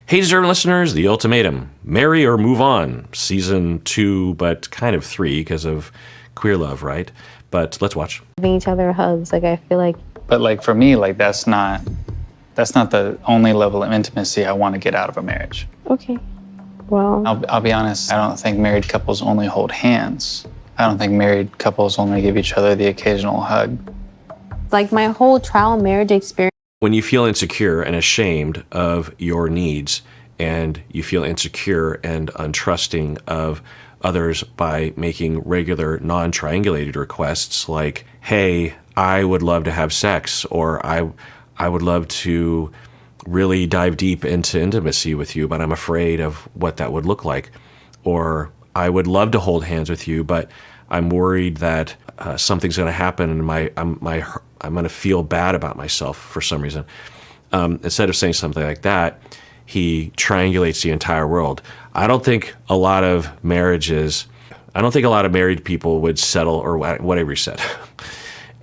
Hey, deserving listeners, The Ultimatum, Marry or Move On, Season 2, but kind of 3 because of queer love, right? But let's watch. Giving each other hugs, like I feel like... But like for me, like that's not the only level of intimacy I want to get out of a marriage. Okay, well... I'll be honest, I don't think married couples only hold hands. I don't think married couples only give each other the occasional hug. Like my whole trial marriage experience... When you feel insecure and ashamed of your needs, and you feel insecure and untrusting of others by making regular non-triangulated requests like, hey, I would love to have sex, or I would love to really dive deep into intimacy with you, but I'm afraid of what that would look like. Or I would love to hold hands with you, but I'm worried that something's going to happen and I'm going to feel bad about myself for some reason. Instead of saying something like that, he triangulates the entire world. I don't think a lot of married people would settle, or whatever you said.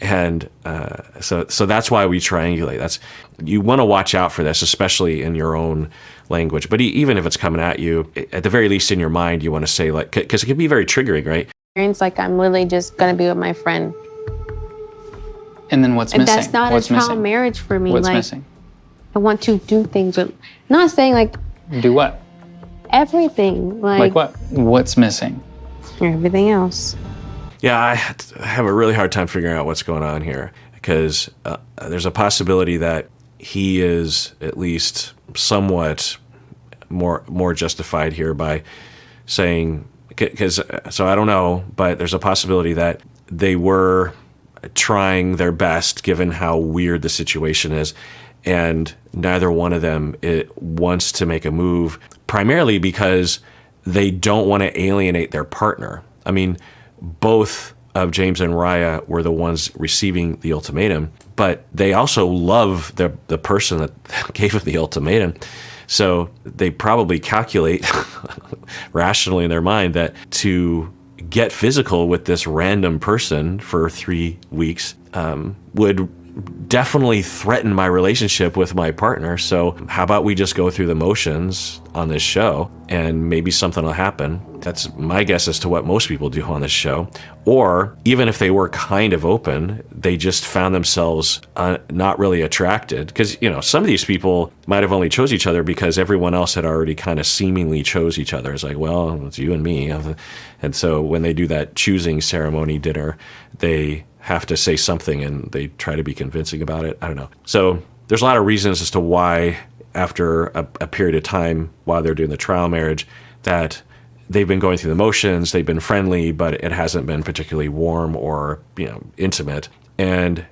And so that's why we triangulate. You want to watch out for this, especially in your own language. But even if it's coming at you, at the very least in your mind, you want to say, like, because it can be very triggering, right? It's like I'm literally just going to be with my friend. And then what's missing? That's not a trial marriage for me. What's like, missing? I want to do things, but not saying like... Do what? Everything. Like what? What's missing? Everything else. Yeah, I have a really hard time figuring out what's going on here, because there's a possibility that he is at least somewhat more justified here by saying, so I don't know, but there's a possibility that they were trying their best given how weird the situation is, and neither one of them wants to make a move, primarily because they don't want to alienate their partner. I mean, both of James and Riah were the ones receiving the ultimatum, but they also love the person that gave them the ultimatum. So they probably calculate rationally in their mind that to get physical with this random person for 3 weeks would definitely threaten my relationship with my partner. So how about we just go through the motions on this show and maybe something will happen. That's my guess as to what most people do on this show. Or even if they were kind of open, they just found themselves not really attracted. Because, some of these people might have only chose each other because everyone else had already kind of seemingly chose each other. It's like, well, it's you and me. And so when they do that choosing ceremony dinner, they have to say something and they try to be convincing about it. I don't know. So there's a lot of reasons as to why, after a period of time while they're doing the trial marriage, that they've been going through the motions, they've been friendly, but it hasn't been particularly warm or, intimate. And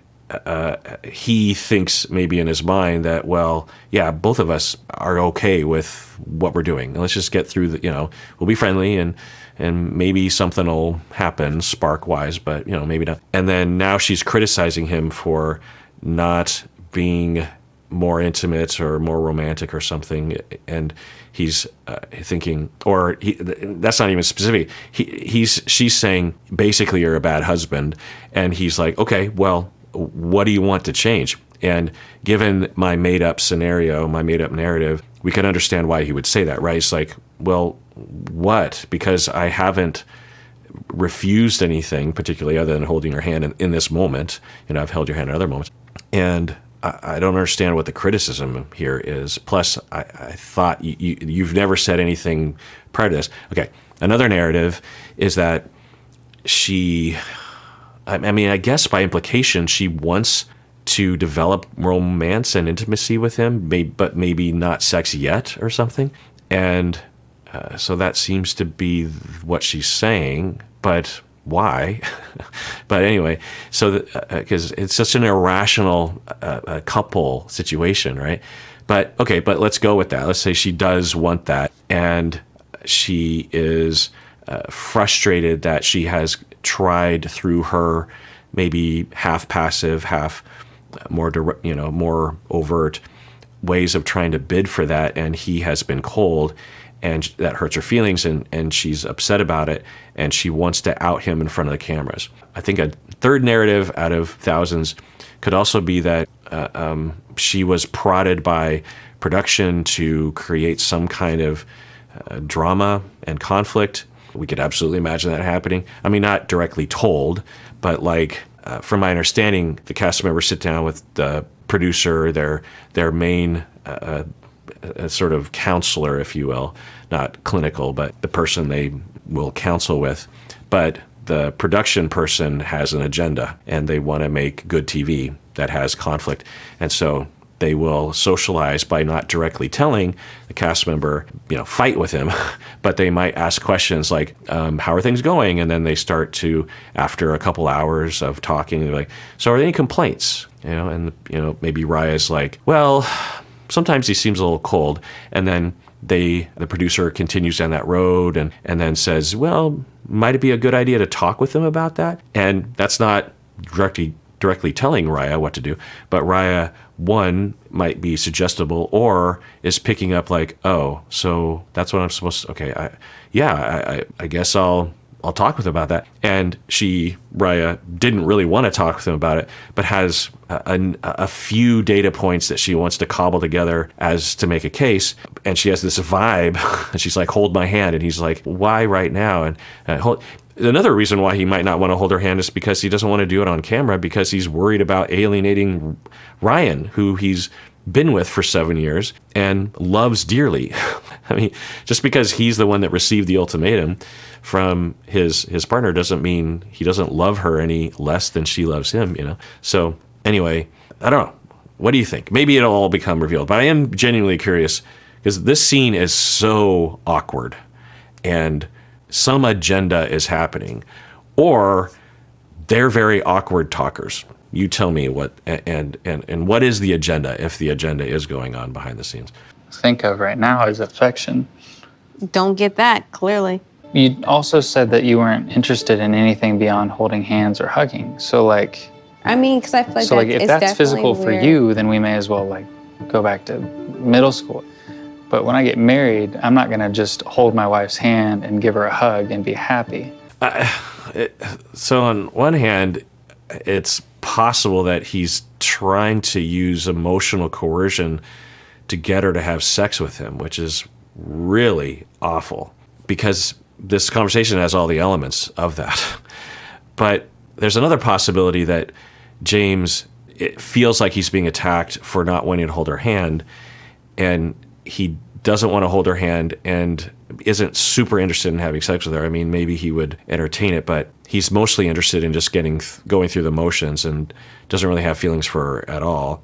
he thinks maybe in his mind that, well, yeah, both of us are okay with what we're doing. Let's just get through we'll be friendly and maybe something will happen spark-wise, but, maybe not. And then now she's criticizing him for not being more intimate or more romantic or something, and he's thinking, or that's not even specific. She's saying, basically, you're a bad husband, and he's like, okay, well, what do you want to change? And given my made-up scenario, my made-up narrative, we can understand why he would say that, right? It's like, well, what? Because I haven't refused anything, particularly other than holding your hand in this moment. I've held your hand in other moments. And I don't understand what the criticism here is. Plus, I thought you've never said anything prior to this. Okay, another narrative is that I guess by implication, she wants to develop romance and intimacy with him, but maybe not sex yet or something. And so that seems to be what she's saying, but why? But anyway, so because it's such an irrational couple situation, right? But okay, but let's go with that. Let's say she does want that, and she is frustrated that she has tried through her maybe half passive, half more direct, more overt ways of trying to bid for that, and he has been cold. and that hurts her feelings, and she's upset about it, and she wants to out him in front of the cameras. I think a third narrative out of thousands could also be that she was prodded by production to create some kind of drama and conflict. We could absolutely imagine that happening. I mean, not directly told, but like from my understanding, the cast members sit down with the producer, their main sort of counselor, if you will, not clinical, but the person they will counsel with. But the production person has an agenda, and they want to make good TV that has conflict. And so they will socialize by not directly telling the cast member, fight with him, but they might ask questions like, how are things going? And then they start to, after a couple hours of talking, they're like, so are there any complaints? And maybe Riah's like, well, sometimes he seems a little cold. And then the producer continues down that road and then says, well, might it be a good idea to talk with him about that? And that's not directly telling Riah what to do, but Riah, one, might be suggestible or is picking up like, oh, so that's what I'm supposed to, okay, I guess I'll talk with him about that. And Riah didn't really want to talk with him about it, but has a few data points that she wants to cobble together as to make a case. And she has this vibe, and she's like, hold my hand. And he's like, why right now? And another reason why he might not want to hold her hand is because he doesn't want to do it on camera, because he's worried about alienating Ryan, who he's been with for 7 years and loves dearly. I mean, just because he's the one that received the ultimatum from his partner doesn't mean he doesn't love her any less than she loves him, So anyway, I don't know. What do you think? Maybe it'll all become revealed, but I am genuinely curious because this scene is so awkward and some agenda is happening, or they're very awkward talkers. You tell me what and what is the agenda, if the agenda is going on behind the scenes. Think of right now is affection. Don't get that, clearly. You also said that you weren't interested in anything beyond holding hands or hugging. So like, I mean, because I feel like so like if that's physical for you, then we may as well like go back to middle school. But when I get married, I'm not gonna just hold my wife's hand and give her a hug and be happy. So on one hand, it's possible that he's trying to use emotional coercion to get her to have sex with him, which is really awful because this conversation has all the elements of that. But there's another possibility that James, it feels like he's being attacked for not wanting to hold her hand, and he doesn't want to hold her hand and isn't super interested in having sex with her. I mean, maybe he would entertain it, but he's mostly interested in just going through the motions and doesn't really have feelings for her at all,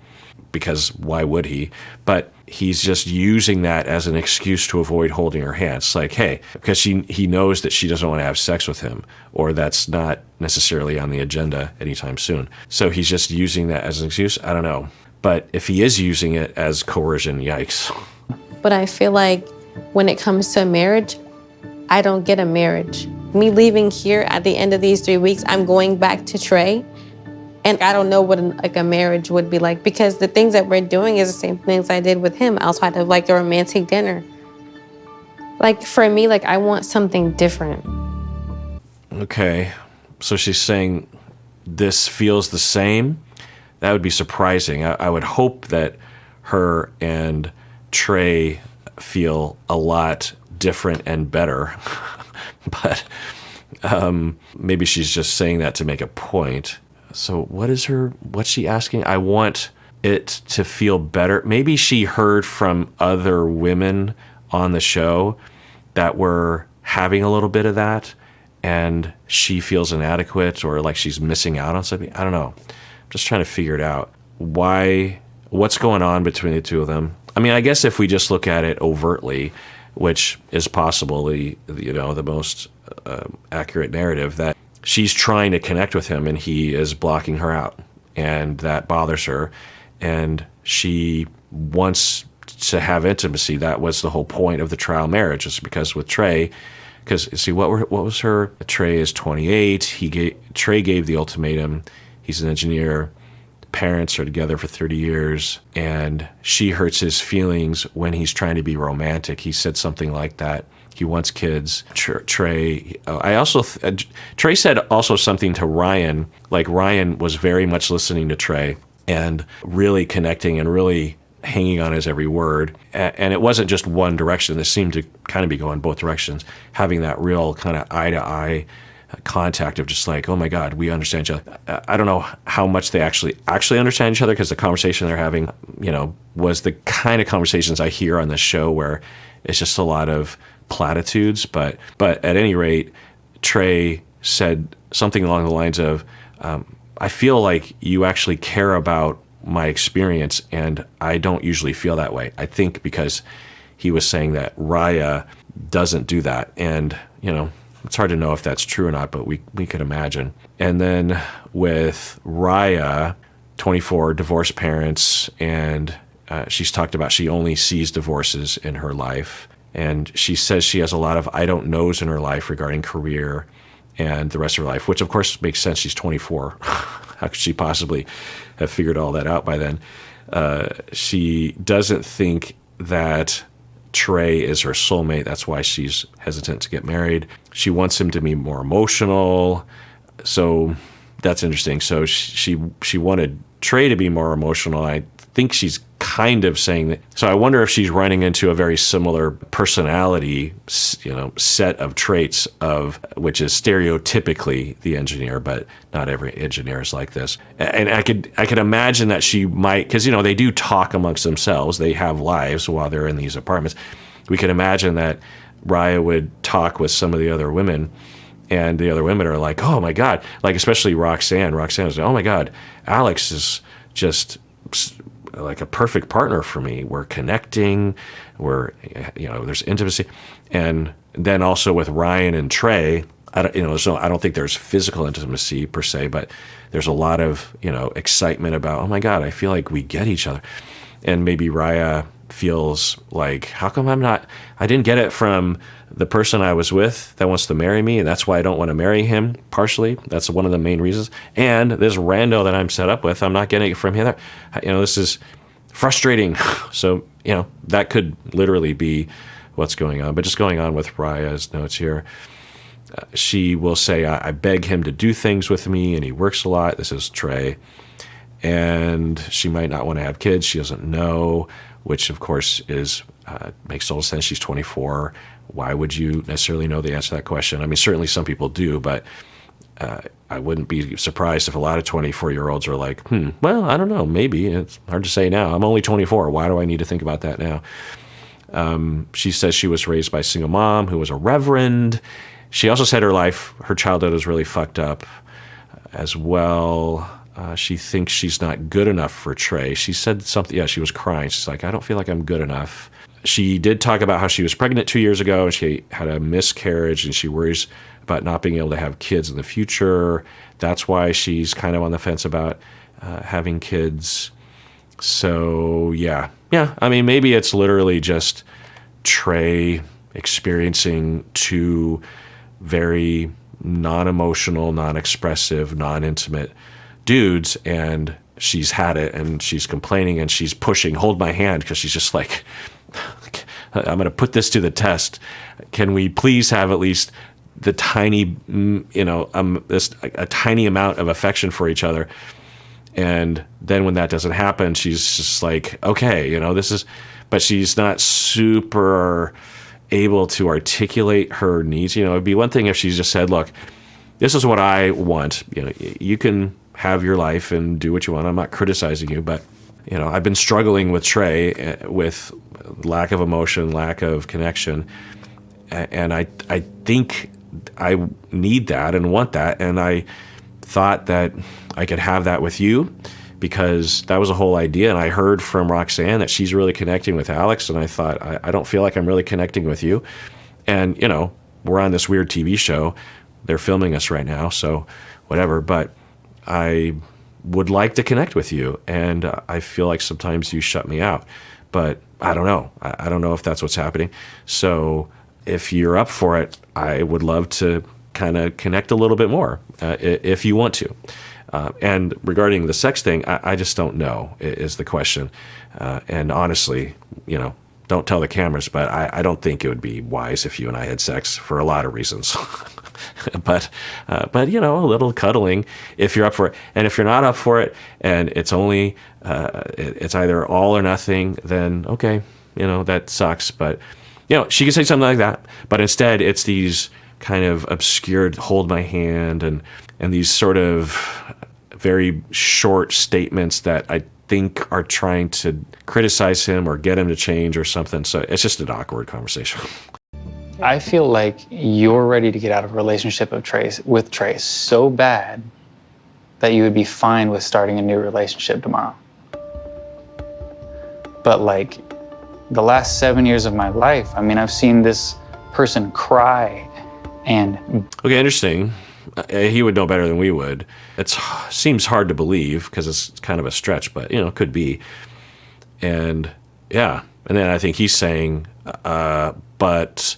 because why would he? But he's just using that as an excuse to avoid holding her hand. It's like, hey, because he knows that she doesn't want to have sex with him, or that's not necessarily on the agenda anytime soon. So he's just using that as an excuse. I don't know. But if he is using it as coercion, yikes. But I feel like when it comes to marriage, I don't get a marriage. Me leaving here at the end of these 3 weeks, I'm going back to Trey. And I don't know what a marriage would be like, because the things that we're doing is the same things I did with him outside of like the romantic dinner. Like for me, like I want something different. Okay. So she's saying this feels the same? That would be surprising. I would hope that her and Trey feel a lot different and better. But maybe she's just saying that to make a point. So what's she asking? I want it to feel better. Maybe she heard from other women on the show that were having a little bit of that, and she feels inadequate or like she's missing out on something. I don't know. I'm just trying to figure it out. What's going on between the two of them? I mean, I guess if we just look at it overtly, which is possible, the most accurate narrative, that she's trying to connect with him and he is blocking her out, and that bothers her, and she wants to have intimacy. That was the whole point of the trial marriage, is because with Trey, because see, what was her? Trey is 28. Trey gave the ultimatum. He's an engineer. parents are together for 30 years, and she hurts his feelings when he's trying to be romantic. He said something like that. He wants kids. Trey said also something to Ryan, like Ryan was very much listening to Trey and really connecting and really hanging on his every word. And it wasn't just one direction. This seemed to kind of be going both directions, having that real kind of eye-to-eye contact of just like, oh my God, we understand each other. I don't know how much they actually understand each other, because the conversation they're having, was the kind of conversations I hear on this show where it's just a lot of platitudes. But at any rate, Trey said something along the lines of, I feel like you actually care about my experience, and I don't usually feel that way. I think because he was saying that Riah doesn't do that. And, it's hard to know if that's true or not, but we could imagine. And then with Riah, 24, divorced parents, and she's talked about she only sees divorces in her life. And she says she has a lot of I don't knows in her life regarding career and the rest of her life, which of course makes sense. She's 24. How could she possibly have figured all that out by then? She doesn't think that Trey is her soulmate. That's why she's hesitant to get married. She wants him to be more emotional. So that's interesting. So she wanted Trey to be more emotional. I think she's kind of saying that. So I wonder if she's running into a very similar personality, set of traits of which is stereotypically the engineer, but not every engineer is like this. And I could imagine that she might, because they do talk amongst themselves. They have lives while they're in these apartments. We could imagine that Riah would talk with some of the other women, and the other women are like, oh my God, like especially Roxanne. Roxanne was like, oh my God, Alex is just like a perfect partner for me. We're connecting, there's intimacy. And then also with Ryan and Trey, I don't think there's physical intimacy per se, but there's a lot of, excitement about, oh my God, I feel like we get each other. And maybe Riah feels like, how come I didn't get it from the person I was with that wants to marry me, and that's why I don't want to marry him, partially. That's one of the main reasons. And this rando that I'm set up with, I'm not getting it from him. This is frustrating. So, that could literally be what's going on. But just going on with Riah's notes here, she will say, I beg him to do things with me, and he works a lot. This is Trey. And she might not want to have kids. She doesn't know, which of course makes total sense. She's 24. Why would you necessarily know the answer to that question? I mean, certainly some people do, but I wouldn't be surprised if a lot of 24-year-olds are like, well, I don't know, maybe. It's hard to say now. I'm only 24. Why do I need to think about that now? She says she was raised by a single mom who was a reverend. She also said her childhood was really fucked up as well. She thinks she's not good enough for Trey. She said something, she was crying. She's like, I don't feel like I'm good enough. She did talk about how she was pregnant 2 years ago and she had a miscarriage, and she worries about not being able to have kids in the future. That's why she's kind of on the fence about having kids. So, yeah. I mean, maybe it's literally just Trey experiencing two very non-emotional, non-expressive, non-intimate dudes, and she's had it, and she's complaining, and she's pushing, hold my hand, because she's just like, I'm going to put this to the test. Can we please have at least the tiny, a tiny amount of affection for each other? And then when that doesn't happen, she's just like, okay, but she's not super able to articulate her needs. It'd be one thing if she just said, look, this is what I want. You can have your life and do what you want. I'm not criticizing you, but I've been struggling with Trey with lack of emotion, lack of connection, and I think I need that and want that, and I thought that I could have that with you, because that was the whole idea. And I heard from Roxanne that she's really connecting with Alex, and I thought, I don't feel like I'm really connecting with you. And we're on this weird TV show. They're filming us right now, so whatever, but I would like to connect with you, and I feel like sometimes you shut me out, but I don't know. I don't know if that's what's happening. So if you're up for it, I would love to kind of connect a little bit more if you want to. And regarding the sex thing, I just don't know is the question. And honestly, don't tell the cameras, but I don't think it would be wise if you and I had sex for a lot of reasons. but a little cuddling if you're up for it. And if you're not up for it and it's only, it's either all or nothing, then okay, that sucks. But, she could say something like that, but instead it's these kind of obscured hold my hand and these sort of very short statements that I think are trying to criticize him or get him to change or something. So it's just an awkward conversation. I feel like you're ready to get out of a relationship with Trey so bad that you would be fine with starting a new relationship tomorrow. But like the last 7 years of my life, I've seen this person cry and... Okay, interesting. He would know better than we would. It seems hard to believe because it's kind of a stretch, but could be. And yeah, and then I think he's saying, but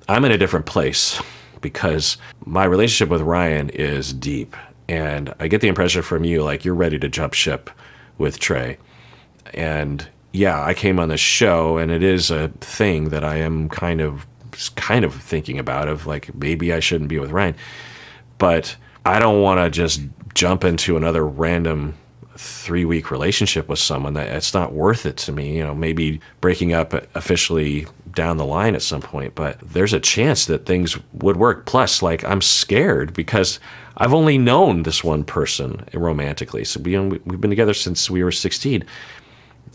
I'm in a different place because my relationship with Ryan is deep, and I get the impression from you like you're ready to jump ship with Trey. And yeah, I came on this show, and it is a thing that I am kind of thinking about of like maybe I shouldn't be with Ryan. But I don't want to just jump into another random 3-week relationship with someone that it's not worth it to me. Maybe breaking up officially down the line at some point, but there's a chance that things would work. Plus, like, I'm scared because I've only known this one person romantically. So we've been together since we were 16.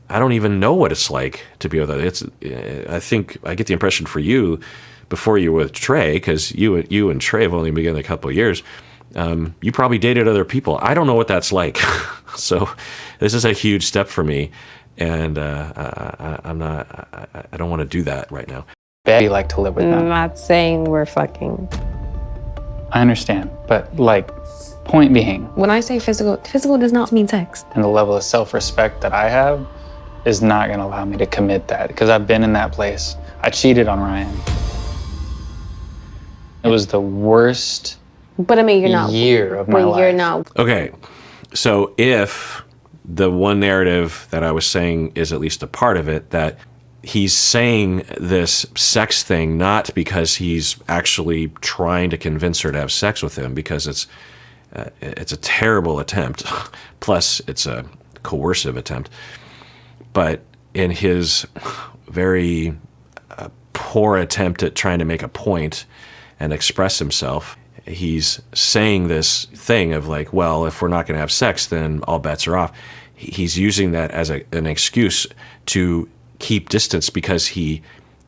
I don't even know what it's like to be with her. I think I get the impression for you, before you were with Trey, because you and Trey have only been together a couple of years, you probably dated other people. I don't know what that's like. So this is a huge step for me, and I don't want to do that right now. You like to live with them. I'm not saying we're fucking. I understand, but like, point being, When I say physical does not mean sex. and the level of self-respect that I have is not going to allow me to commit that, because I've been in that place. I cheated on Ryan. It was the worst But you're not. year of my life. You're not. Okay, so if the one narrative that I was saying is at least a part of it, that he's saying this sex thing not because he's actually trying to convince her to have sex with him, because it's a terrible attempt, plus it's a coercive attempt, but in his very poor attempt at trying to make a point and express himself, he's saying this thing of like, well, if we're not going to have sex, then all bets are off. He's using that as an excuse to keep distance because he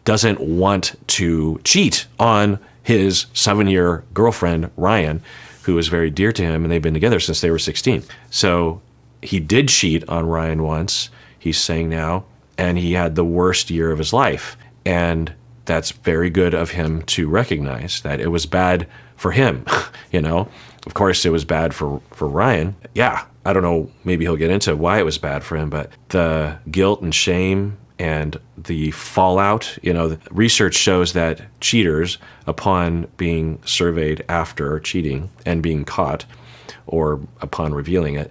doesn't want to cheat on his 7-year girlfriend, Ryan, who is very dear to him, and they've been together since they were 16. So he did cheat on Ryan once, he's saying now, and he had the worst year of his life. And that's very good of him to recognize that it was bad for him. Of course it was bad for Ryan. Yeah, I don't know, maybe he'll get into why it was bad for him, but the guilt and shame and the fallout, the research shows that cheaters, upon being surveyed after cheating and being caught, or upon revealing it,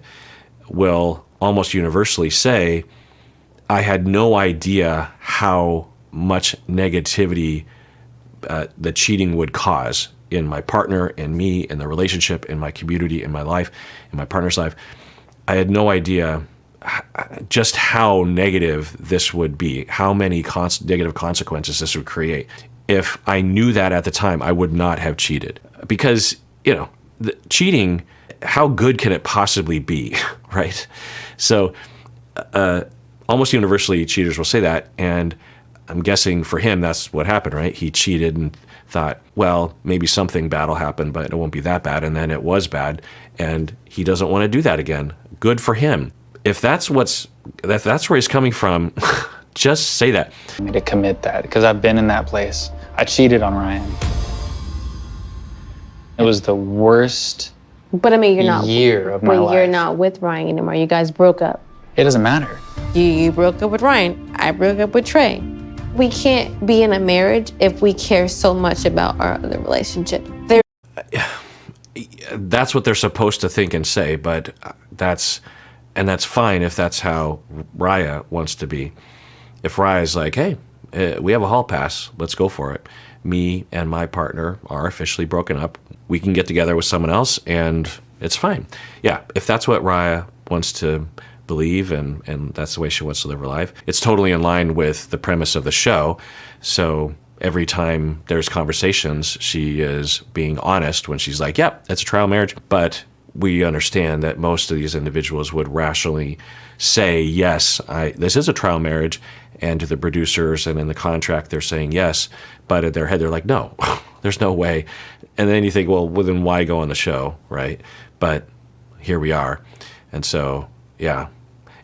will almost universally say, I had no idea how much negativity the cheating would cause in my partner, in me, in the relationship, in my community, in my life, in my partner's life. I had no idea just how negative this would be, how many negative consequences this would create. If I knew that at the time, I would not have cheated. Because, the cheating, how good can it possibly be, right? So almost universally, cheaters will say that, and I'm guessing for him, that's what happened, right? He cheated and thought, well, maybe something bad will happen, but it won't be that bad. And then it was bad, and he doesn't want to do that again. Good for him. If that's where he's coming from, just say that. To commit that, because I've been in that place. I cheated on Ryan. It was the worst But you're not. year of my But life. you're not with Ryan anymore. You guys broke up. It doesn't matter. You broke up with Ryan. I broke up with Trey. We can't be in a marriage if we care so much about our other relationship. that's what they're supposed to think and say, but that's fine if that's how Riah wants to be. If Riah's like, hey, we have a hall pass, let's go for it. Me and my partner are officially broken up. We can get together with someone else and it's fine. Yeah, if that's what Riah wants to believe and that's the way she wants to live her life, it's totally in line with the premise of the show. So every time there's conversations, she is being honest when she's like, yep, it's a trial marriage. But we understand that most of these individuals would rationally say, yes, this is a trial marriage. And to the producers and in the contract, they're saying yes. But in their head, they're like, no, there's no way. And then you think, well, then why go on the show, right? But here we are. And so, yeah.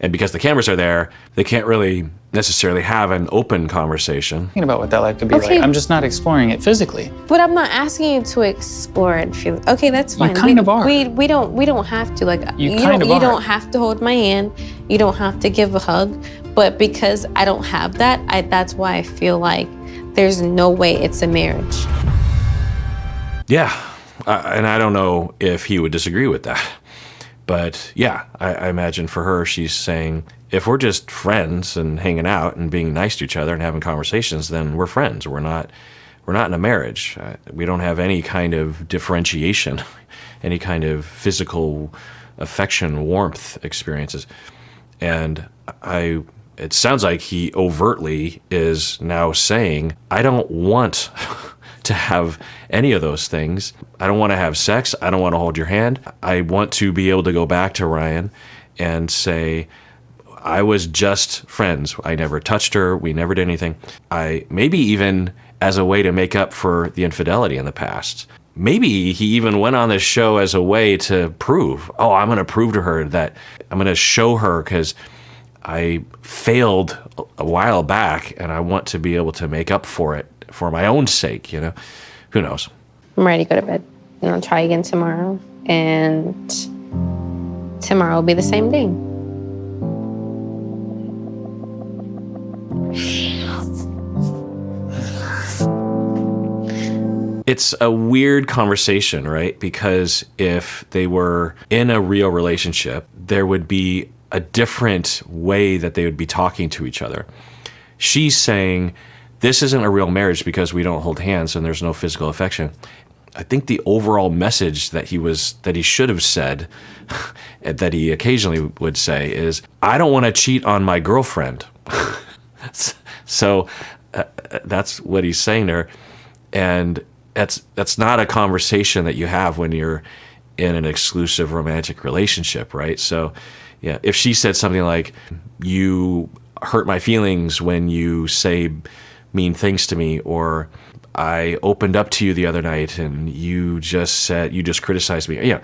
And because the cameras are there, they can't really necessarily have an open conversation. Thinking about what that life could be Okay. like. I'm just not exploring it physically. But I'm not asking you to explore it. Okay, that's fine. kind of are. We don't have to. Like You kind of you are. don't have to hold my hand. You don't have to give a hug. But because I don't have that, that's why I feel like there's no way it's a marriage. Yeah. And I don't know if he would disagree with that. But yeah, I imagine for her, she's saying, if we're just friends and hanging out and being nice to each other and having conversations, then we're friends. We're not in a marriage. We don't have any kind of differentiation, any kind of physical affection, warmth experiences. And it sounds like he overtly is now saying, I don't want to have any of those things. I don't want to have sex. I don't want to hold your hand. I want to be able to go back to Ryan and say, I was just friends. I never touched her. We never did anything. Maybe even as a way to make up for the infidelity in the past. Maybe he even went on this show as a way to prove, I'm going to prove to her that I'm going to show her because I failed a while back and I want to be able to make up for it for my own sake, Who knows? I'm ready to go to bed. And I'll try again tomorrow. And tomorrow will be the same day. It's a weird conversation, right? Because if they were in a real relationship, there would be a different way that they would be talking to each other. She's saying, this isn't a real marriage because we don't hold hands and there's no physical affection. I think the overall message that he should have said, that he occasionally would say is, I don't want to cheat on my girlfriend. So that's what he's saying to her. And that's not a conversation that you have when you're in an exclusive romantic relationship, right? So yeah, if she said something like, you hurt my feelings when you say mean things to me, or I opened up to you the other night and you just criticized me,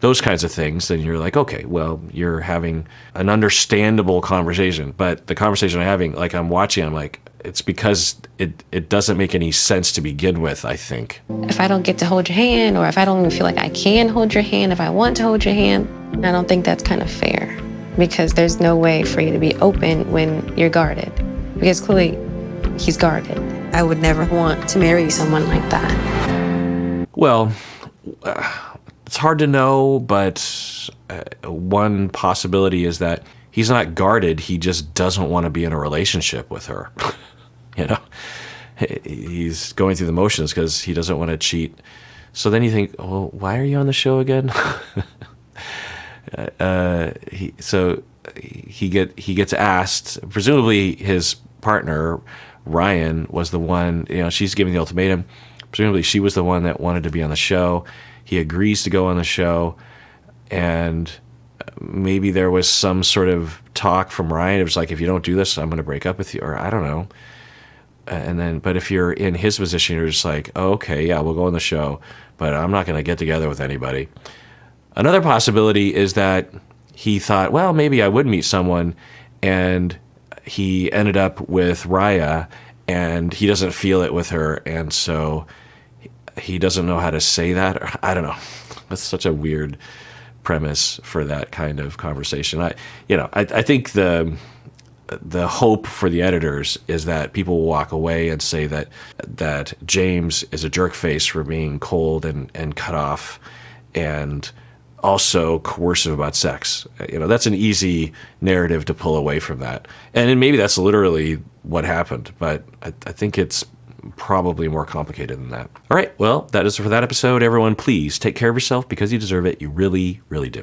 those kinds of things, then you're like, okay, well, you're having an understandable conversation. But the conversation I'm having, like I'm watching, I'm like, it's because it doesn't make any sense to begin with, I think. If I don't get to hold your hand, or if I don't even feel like I can hold your hand, if I want to hold your hand, I don't think that's kind of fair. Because there's no way for you to be open when you're guarded. Because clearly, he's guarded. I would never want to marry someone like that. Well, it's hard to know, but one possibility is that he's not guarded. He just doesn't want to be in a relationship with her. He's going through the motions because he doesn't want to cheat. So then you think, well, why are you on the show again? He gets asked. Presumably, his partner Ryan was the one. She's giving the ultimatum. Presumably, she was the one that wanted to be on the show. He agrees to go on the show, and maybe there was some sort of talk from Ryan. It was like, if you don't do this, I'm going to break up with you, or I don't know. But if you're in his position, you're just like, oh, okay, yeah, we'll go on the show, but I'm not going to get together with anybody. Another possibility is that he thought, well, maybe I would meet someone, and he ended up with Riah, and he doesn't feel it with her, and so he doesn't know how to say that. Or, I don't know. That's such a weird premise for that kind of conversation. I think the hope for the editors is that people will walk away and say that James is a jerk face for being cold and cut off, and also coercive about sex. That's an easy narrative to pull away from that. And then maybe that's literally what happened, but I think it's probably more complicated than that. All right, well, that is it for that episode. Everyone, please take care of yourself because you deserve it. You really, really do.